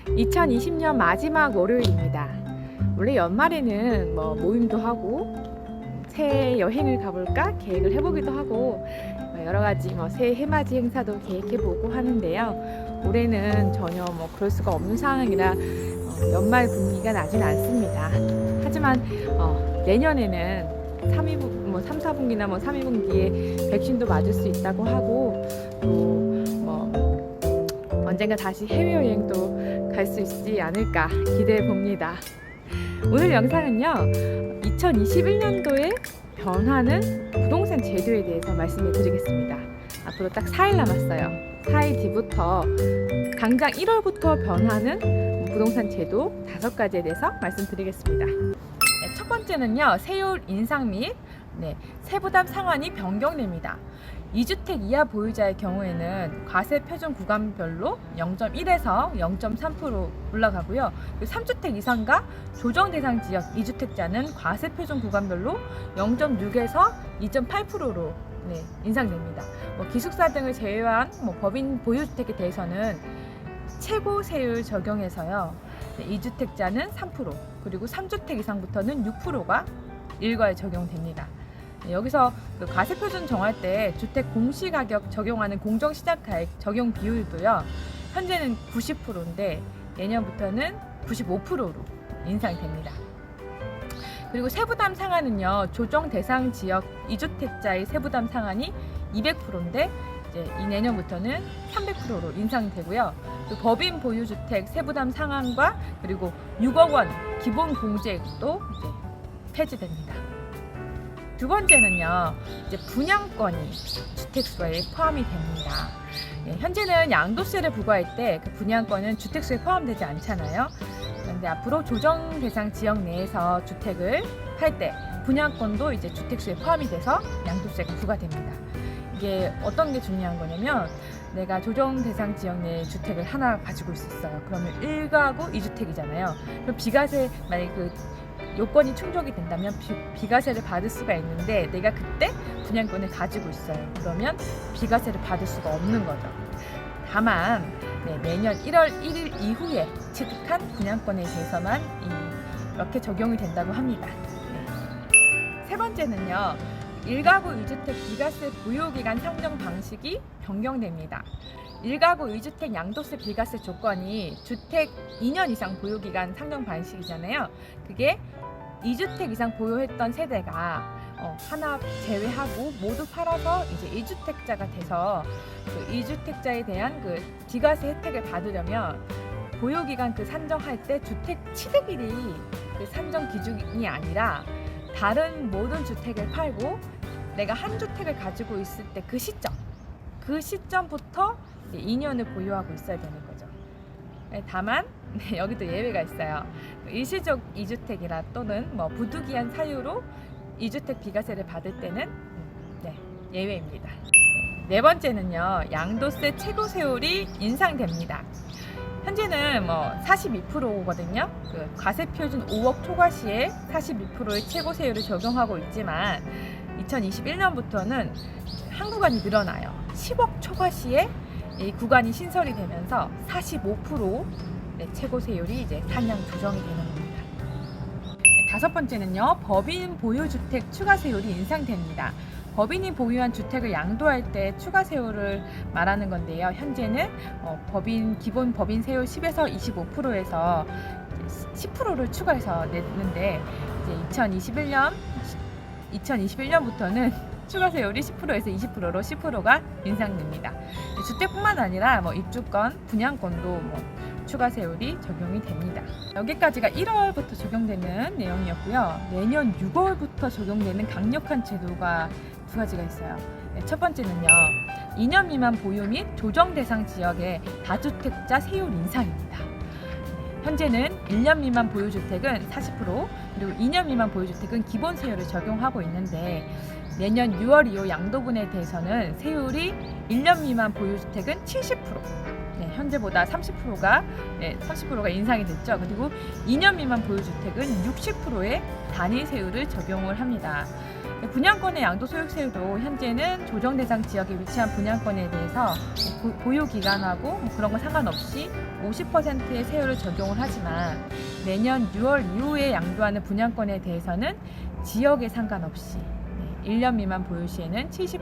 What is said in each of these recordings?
2020년 마지막 월요일입니다. 원래 연말에는 모임도 하고 새해 여행을 가볼까 계획을 해보기도 하고 여러 가지 새해 해맞이 행사도 계획해보고 하는데요. 올해는 전혀 그럴 수가 없는 상황이라 연말 분위기가 나진 않습니다. 하지만 내년에는 3, 4분기나 3, 2분기에 백신도 맞을 수 있다고 하고 또 언젠가 다시 해외여행도 갈 수 있지 않을까 기대해 봅니다. 오늘 영상은요, 2021년도에 변하는 부동산 제도에 대해서 말씀해 드리겠습니다. 앞으로 딱 4일 남았어요. 4일 뒤부터 당장 1월부터 변하는 부동산 제도 5가지에 대해서 말씀드리겠습니다. 첫 번째는요, 세율 인상 및 세부담 상한이 변경됩니다. 2주택 이하 보유자의 경우에는 과세 표준 구간별로 0.1에서 0.3% 올라가고요. 3주택 이상과 조정 대상 지역 2주택자는 과세 표준 구간별로 0.6에서 2.8%로 인상됩니다. 기숙사 등을 제외한 법인 보유주택에 대해서는 최고 세율 적용해서요. 2주택자는 3%, 그리고 3주택 이상부터는 6%가 일괄 적용됩니다. 여기서 과세 표준 정할 때 주택 공시가격 적용하는 공정시장가액 적용 비율도요, 현재는 90%인데 내년부터는 95%로 인상이 됩니다. 그리고 세부담 상한은요, 조정 대상 지역 2주택자의 세부담 상한이 200%인데 이 내년부터는 300%로 인상이 되고요. 또 법인 보유주택 세부담 상한과 그리고 6억 원 기본 공제액도 폐지됩니다. 두 번째는요, 분양권이 주택수에 포함이 됩니다. 현재는 양도세를 부과할 때 그 분양권은 주택수에 포함되지 않잖아요. 그런데 앞으로 조정 대상 지역 내에서 주택을 팔 때 분양권도 이제 주택수에 포함이 돼서 양도세가 부과됩니다. 이게 어떤 게 중요한 거냐면, 내가 조정 대상 지역 내에 주택을 하나 가지고 있었어요. 그러면 1가구 2주택이잖아요. 그럼 비과세 만약에 요건이 충족이 된다면 비과세를 받을 수가 있는데, 내가 그때 분양권을 가지고 있어요. 그러면 비과세를 받을 수가 없는 거죠. 다만 내년 1월 1일 이후에 취득한 분양권에 대해서만 이렇게 적용이 된다고 합니다. 세 번째는요, 1가구 1주택 비과세 보유기간 상정 방식이 변경됩니다. 1가구 1주택 양도세 비과세 조건이 주택 2년 이상 보유기간 상정 방식이잖아요. 그게 2주택 이상 보유했던 세대가 하나 제외하고 모두 팔아서 이제 1주택자가 돼서 그 2주택자에 대한 그 비과세 혜택을 받으려면 보유기간 산정할 때 주택 취득일이 그 산정 기준이 아니라 다른 모든 주택을 팔고 내가 한 주택을 가지고 있을 때 그 시점부터 2년을 보유하고 있어야 되는 거죠. 다만 여기도 예외가 있어요. 일시적 2주택이라 또는 부득이한 사유로 2주택 비과세를 받을 때는 예외입니다. 네 번째는요, 양도세 최고 세율이 인상됩니다. 현재는 42%거든요. 그 과세 표준 5억 초과 시에 42%의 최고 세율을 적용하고 있지만 2021년부터는 한 구간이 늘어나요. 10억 초과 시에 이 구간이 신설이 되면서 45% 최고 세율이 이제 상향 조정이 되는 겁니다. 다섯 번째는요, 법인 보유주택 추가 세율이 인상됩니다. 법인이 보유한 주택을 양도할 때 추가 세율을 말하는 건데요. 현재는 기본 법인 세율 10에서 25%에서 10%를 추가해서 냈는데, 이제 2021년부터는 추가 세율이 10%에서 20%로 10%가 인상됩니다. 주택뿐만 아니라 입주권, 분양권도 추가 세율이 적용이 됩니다. 여기까지가 1월부터 적용되는 내용이었고요. 내년 6월부터 적용되는 강력한 제도가 2가지가 있어요. 첫 번째는요, 2년 미만 보유 및 조정 대상 지역의 다주택자 세율 인상입니다. 현재는 1년 미만 보유주택은 40%, 그리고 2년 미만 보유주택은 기본 세율을 적용하고 있는데, 내년 6월 이후 양도분에 대해서는 세율이 1년 미만 보유주택은 70%, 현재보다 30%가 인상이 됐죠. 그리고 2년 미만 보유주택은 60%의 단위 세율을 적용을 합니다. 분양권의 양도소득세도 현재는 조정 대상 지역에 위치한 분양권에 대해서 보유 기간하고 그런 거 상관없이 50%의 세율을 적용을 하지만 내년 6월 이후에 양도하는 분양권에 대해서는 지역에 상관없이 1년 미만 보유 시에는 70%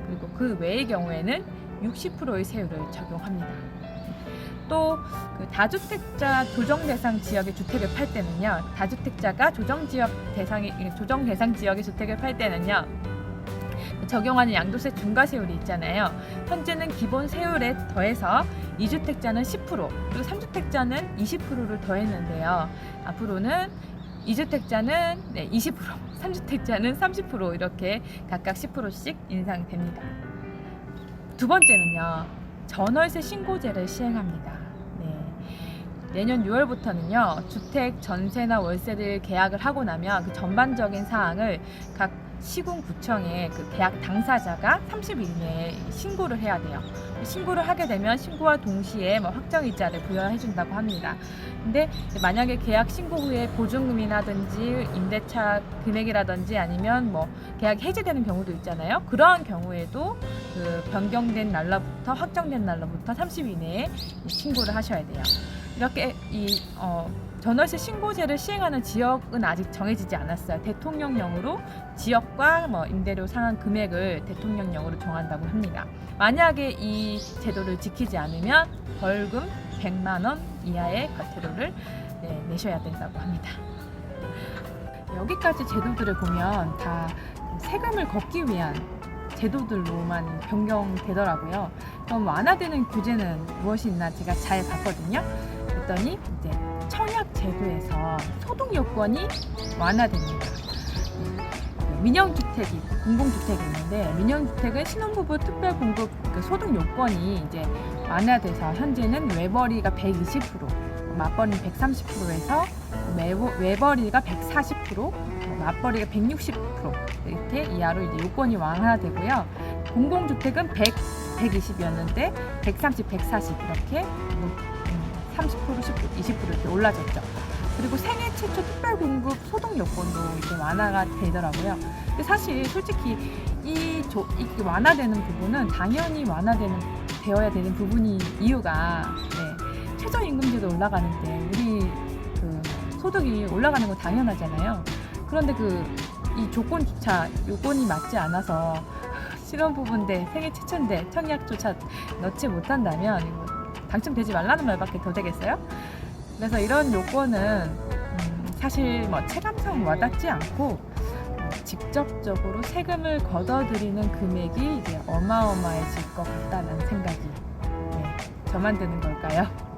그리고 그 외의 경우에는 60%의 세율을 적용합니다. 또 그 다주택자 조정 대상 지역의 주택을 팔 때는요, 다주택자가 조정 대상 지역의 주택을 팔 때는요, 적용하는 양도세 중과세율이 있잖아요. 현재는 기본 세율에 더해서 2주택자는 10% 그리고 3주택자는 20%를 더했는데요. 앞으로는 2주택자는 20%, 3주택자는 30% 이렇게 각각 10%씩 인상됩니다. 두 번째는요, 전월세 신고제를 시행합니다. 내년 6월부터는요, 주택 전세나 월세를 계약을 하고 나면 그 전반적인 사항을 각 시군구청에 그 계약 당사자가 30일 내에 신고를 해야 돼요. 신고를 하게 되면 신고와 동시에 확정이자를 부여해 준다고 합니다. 근데 만약에 계약 신고 후에 보증금이라든지 임대차 금액이라든지 아니면 계약이 해지되는 경우도 있잖아요. 그러한 경우에도 그 변경된 날로부터 확정된 날로부터 30일 내에 신고를 하셔야 돼요. 이렇게 전월세 신고제를 시행하는 지역은 아직 정해지지 않았어요. 대통령령으로 지역과 임대료 상한 금액을 대통령령으로 정한다고 합니다. 만약에 이 제도를 지키지 않으면 벌금 100만 원 이하의 과태료를 내셔야 된다고 합니다. 여기까지 제도들을 보면 다 세금을 걷기 위한 제도들로만 변경되더라고요. 그럼 완화되는 규제는 무엇이 있나 제가 잘 봤거든요. 그랬더니 이제 청약 제도에서 소득 요건이 완화됩니다. 민영주택이 공공주택이 있는데 민영주택은 신혼부부 특별 공급 소득 요건이 이제 완화돼서 현재는 외벌이가 120%, 맞벌이는 130%에서 외벌이가 140%, 맞벌이가 160% 이렇게 이하로 이제 요건이 완화되고요. 공공주택은 120이었는데 130, 140 이렇게 30%, 10%, 20% 이렇게 올라졌죠. 그리고 생애 최초 특별 공급 소득 요건도 이제 완화가 되더라고요. 근데 사실 솔직히 이 완화되는 부분은 당연히 되어야 되는 부분이 이유가 최저임금제도 올라가는데 우리 그 소득이 올라가는 건 당연하잖아요. 그런데 이 조건조차 요건이 맞지 않아서 신혼부부인데 생애 최초인데 청약조차 넣지 못한다면 이거 당첨되지 말라는 말밖에 더 되겠어요? 그래서 이런 요건은 사실 체감상 와닿지 않고 직접적으로 세금을 걷어들이는 금액이 이제 어마어마해질 것 같다는 생각이 저만 드는 걸까요?